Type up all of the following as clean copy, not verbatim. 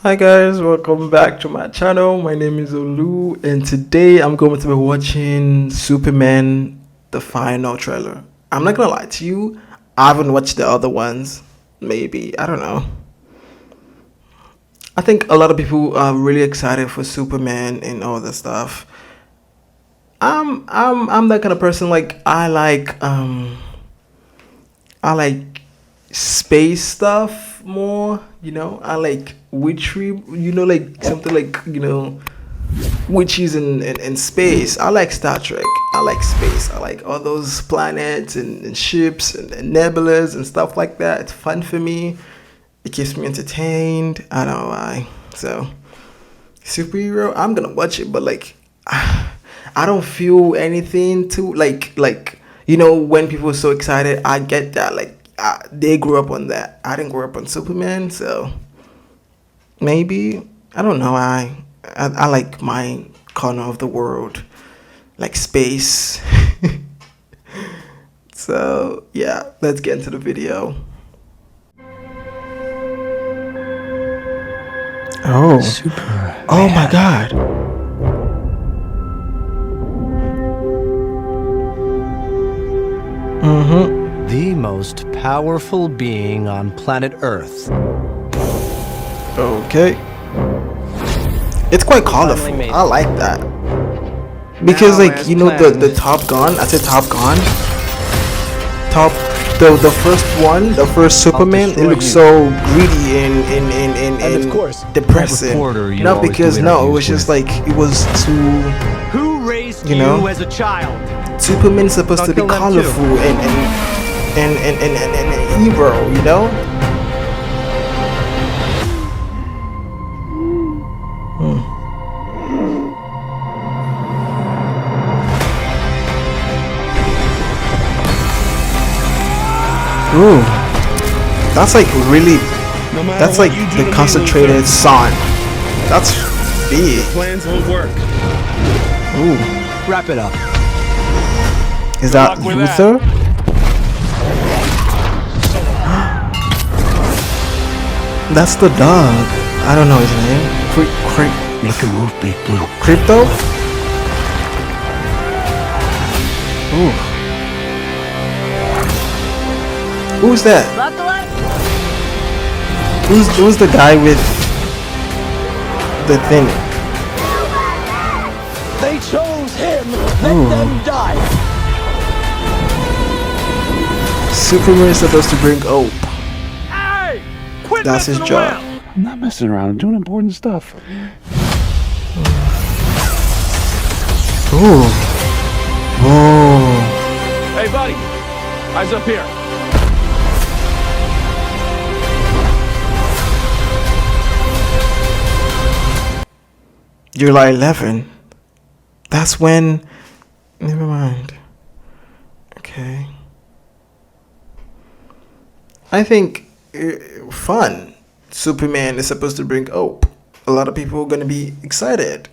Hi guys, welcome back to my channel. My name is Olu and today I'm going to be watching Superman the final trailer. I'm not gonna lie to you, I haven't watched the other ones. Maybe, I don't know. I think a lot of people are really excited for Superman and all that stuff. I'm that kind of person. Like I like space stuff more, I like witchery, like something like, witches in space. I like Star Trek. I like space. I like all those planets and ships and nebulas and stuff like that. It's fun for me. It keeps me entertained. I don't know why. So, superhero, I'm gonna watch it, but like, I don't feel anything to when people are so excited. I get that. Like, they grew up on that. I didn't grow up on Superman, so maybe I don't know. I like my corner of the world, like space. So yeah, let's get into the video. Oh, Super. Oh my God. The most powerful being on planet Earth. Okay. It's quite colorful. I like that. Because the Top Gun, I said Top Gun. The first one, the first Superman, it looks so greedy and of course, depressing. Not because it was just like it was too. Who raised you as a child? Superman's supposed to be colorful and evil, Ooh, that's like really, that's like the concentrated sun. That's big. Plans won't work. Ooh, Wrap it up. is that Luther? That's the dog. I don't know his name. Make a move, Big Blue. Crypto? Ooh. Who's that? Who's the guy with the thing? They chose him. Let them die. Superman is supposed to bring hope. Hey! Quit That's his messing job. around. I'm not messing around. I'm doing important stuff. Ooh. Oh. Hey, buddy. Eyes up here. July 11. That's when. Never mind. Okay. I think fun. Superman is supposed to bring hope. A lot of people are gonna be excited.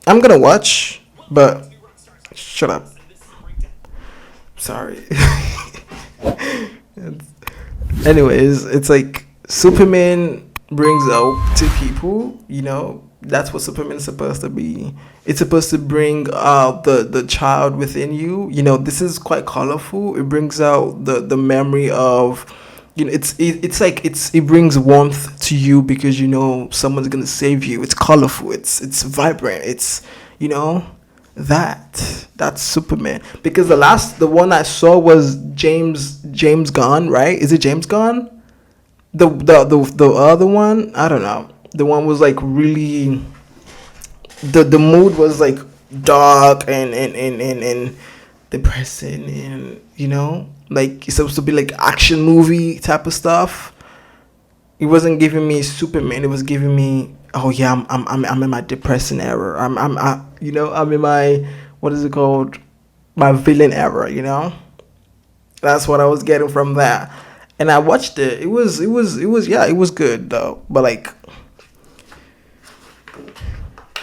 I'm gonna watch, but shut up. Sorry. Anyways, it's like Superman brings hope to people. That's what Superman is supposed to be. It's supposed to bring out the child within you. This is quite colorful. It brings out the memory of, it brings warmth to you because someone's gonna save you. It's colorful. It's vibrant. It's that's Superman. Because the one I saw was James Gunn, right? Is it James Gunn? The other one, I don't know. The one was like really, the mood was like dark and depressing, and like it's supposed to be like action movie type of stuff. It wasn't giving me Superman. It was giving me, oh yeah, I'm in my depressing era. I'm in my, what is it called, my villain era. That's what I was getting from that. And I watched it. It was good though. But like,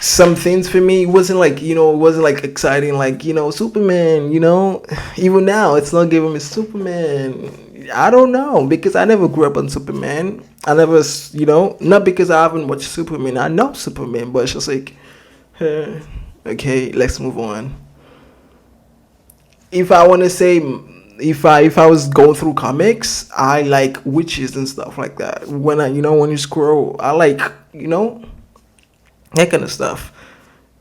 some things for me, it wasn't like, it wasn't like exciting, like, Superman, even now, it's not giving me Superman. I don't know, because I never grew up on Superman. I never, not because I haven't watched Superman. I know Superman, but it's just like, okay, let's move on. If I want to say, if I was going through comics, I like witches and stuff like that. When when you scroll, I like, that kind of stuff.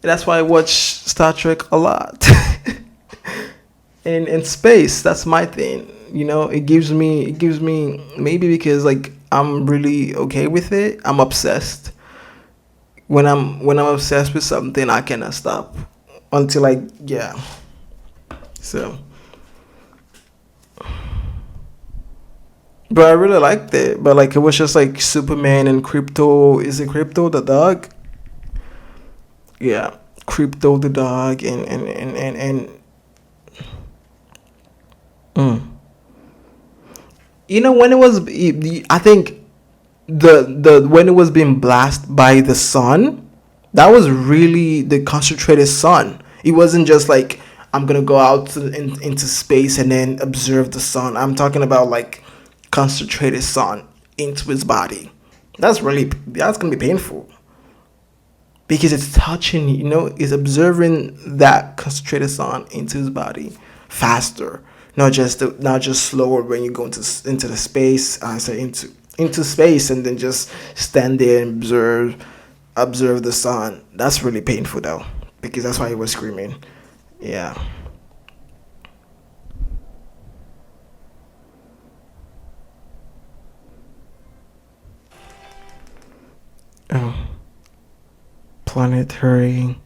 That's why I watch Star Trek a lot. And space, that's my thing. It gives me maybe because like I'm really okay with it. I'm obsessed. When I'm obsessed with something, I cannot stop until yeah. So, but I really liked it. But like it was just like Superman and Crypto. Is it Crypto the dog? Yeah, Crypto the dog and when it was, I think the when it was being blasted by the sun, that was really the concentrated sun. It wasn't just like I'm gonna go out into space and then observe the sun. I'm talking about like concentrated sun into his body. That's gonna be painful because it's touching. It's observing that concentrated sun into his body faster, not just slower when you go into the space. I say into space and then just stand there and observe the sun. That's really painful though, because that's why he was screaming. Yeah. Oh. Planetary.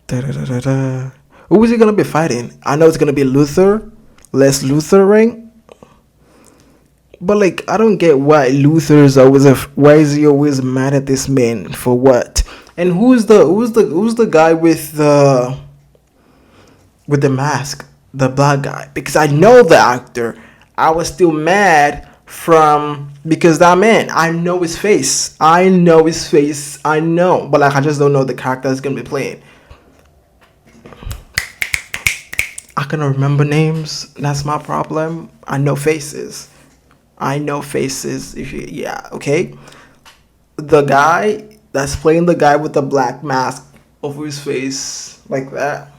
Da da da da da. Who is he gonna be fighting? I know it's gonna be Lex Luthor, right? But like, I don't get why why is he always mad at this man for what? And who's the guy with the mask, the black guy? Because I know the actor. I was still mad because that man, I know his face. I know, but like I just don't know the character he's gonna be playing. I cannot remember names. That's my problem. I know faces. Okay. The guy that's playing the guy with the black mask over his face like that.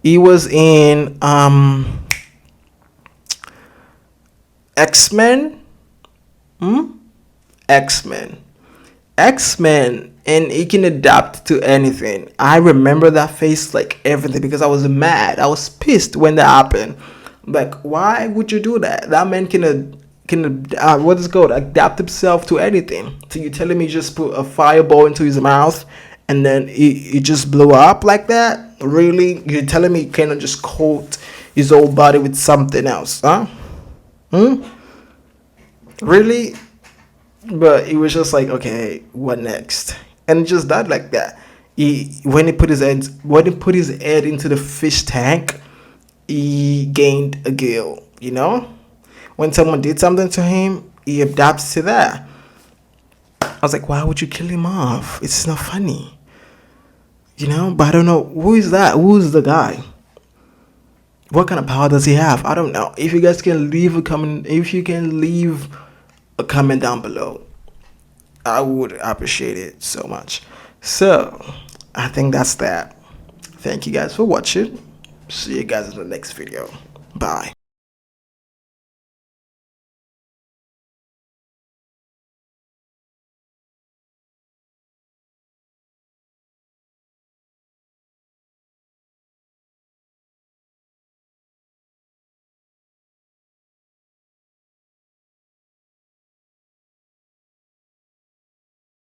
He was in X-Men. X-Men, and he can adapt to anything. I remember that face like everything because I was mad. I was pissed when that happened. Like, why would you do that? That man can what is it called? Adapt himself to anything. So you telling me just put a fireball into his mouth and then he just blew up like that? Really? You're telling me he cannot just coat his whole body with something else, huh? Really? But it was just like, okay, what next? And it just died like that. When he put his head into the fish tank, he gained a gill. When someone did something to him, he adapts to that. I was like, why would you kill him off? It's not funny. But I don't know, who is that? Who's the guy? What kind of power does he have? I don't know. If you guys can leave a comment down below, I would appreciate it so much. So I think that's that. Thank you guys for watching. See you guys in the next video. Bye.